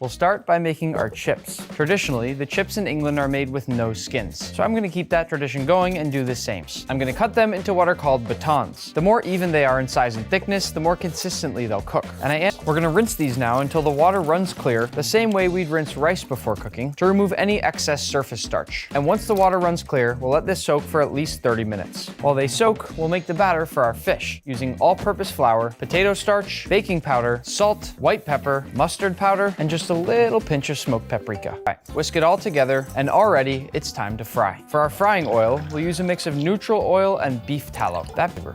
We'll start by making our chips. Traditionally, the chips in England are made with no skins, so I'm gonna keep that tradition going and do the same. I'm gonna cut them into what are called batons. The more even they are in size and thickness, the more consistently they'll cook. We're gonna rinse these now until the water runs clear, the same way we'd rinse rice before cooking, to remove any excess surface starch. And once the water runs clear, we'll let this soak for at least 30 minutes. While they soak, we'll make the batter for our fish, using all-purpose flour, potato starch, baking powder, salt, white pepper, mustard powder, and just a little pinch of smoked paprika. All right, whisk it all together, and already it's time to fry. For our frying oil, we'll use a mix of neutral oil and beef tallow.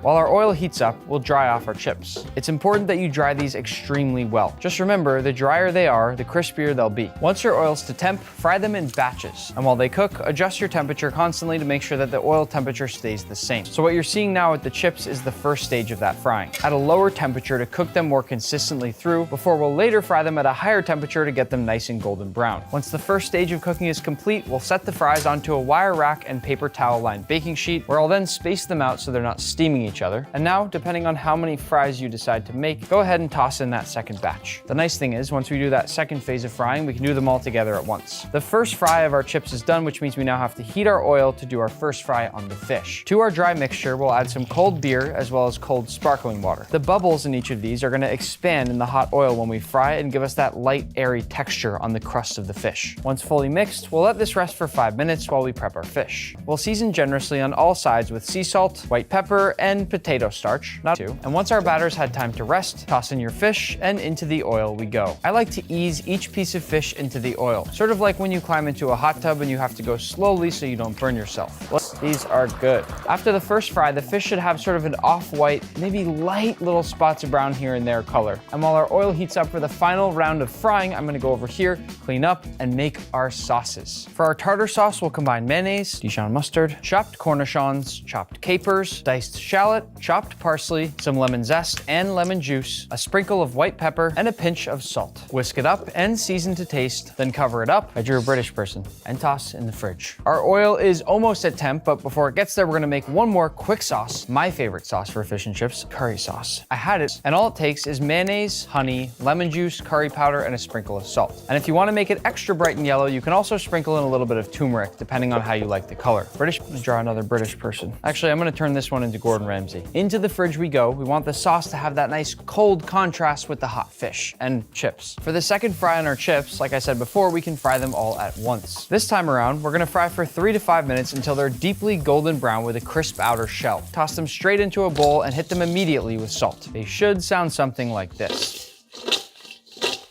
While our oil heats up, we'll dry off our chips. It's important that you dry these extremely well. Just remember, the drier they are, the crispier they'll be. Once your oil's to temp, fry them in batches. And while they cook, adjust your temperature constantly to make sure that the oil temperature stays the same. So what you're seeing now with the chips is the first stage of that frying. At a lower temperature to cook them more consistently through, before we'll later fry them at a higher temperature to get them nice and golden brown. Once the first stage of cooking is complete, we'll set the fries onto a wire rack and paper towel lined baking sheet, where I'll then space them out so they're not steaming each other. And now, depending on how many fries you decide to make, go ahead and toss in that second batch. The nice thing is, once we do that second phase of frying, we can do them all together at once. The first fry of our chips is done, which means we now have to heat our oil to do our first fry on the fish. To our dry mixture, we'll add some cold beer as well as cold sparkling water. The bubbles in each of these are gonna expand in the hot oil when we fry and give us that light, airy texture on the crust of the fish. Once fully mixed, we'll let this rest for 5 minutes while we prep our fish. We'll season generously on all sides with sea salt, white pepper, and potato starch, and once our batter's had time to rest, toss in your fish, and into the oil we go. I like to ease each piece of fish into the oil, sort of like when you climb into a hot tub and you have to go slowly so you don't burn yourself. Look, these are good. After the first fry, the fish should have sort of an off-white, maybe light little spots of brown here and there color. And while our oil heats up for the final round of frying, I'm gonna go over here, clean up, and make our sauces. For our tartar sauce, we'll combine mayonnaise, Dijon mustard, chopped cornichons, chopped capers, diced shallot, chopped parsley, some lemon zest and lemon juice, a sprinkle of white pepper, and a pinch of salt. Whisk it up and season to taste, then cover it up, I drew a British person, and toss in the fridge. Our oil is almost at temp, but before it gets there, we're gonna make one more quick sauce, my favorite sauce for fish and chips, curry sauce. I had it, and all it takes is mayonnaise, honey, lemon juice, curry powder, and a sprinkle of salt. And if you wanna make it extra bright and yellow, you can also sprinkle in a little bit of turmeric, depending on how you like the color. Let's draw another British person. Actually, I'm gonna turn this one into Gordon Ramsay. Into the fridge we go. We want the sauce to have that nice cold contrast with the hot fish and chips. For the second fry on our chips, like I said before, we can fry them all at once. This time around, we're gonna fry for 3 to 5 minutes until they're deeply golden brown with a crisp outer shell. Toss them straight into a bowl and hit them immediately with salt. They should sound something like this.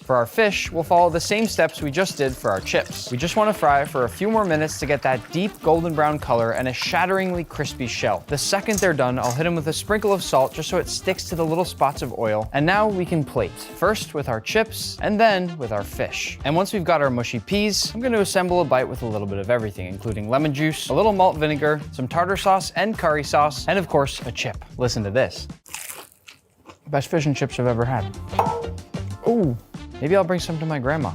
For our fish, we'll follow the same steps we just did for our chips. We just want to fry for a few more minutes to get that deep golden brown color and a shatteringly crispy shell. The second they're done, I'll hit them with a sprinkle of salt just so it sticks to the little spots of oil. And now we can plate. First with our chips, and then with our fish. And once we've got our mushy peas, I'm going to assemble a bite with a little bit of everything, including lemon juice, a little malt vinegar, some tartar sauce and curry sauce, and of course, a chip. Listen to this. Best fish and chips I've ever had. Ooh. Maybe I'll bring some to my grandma.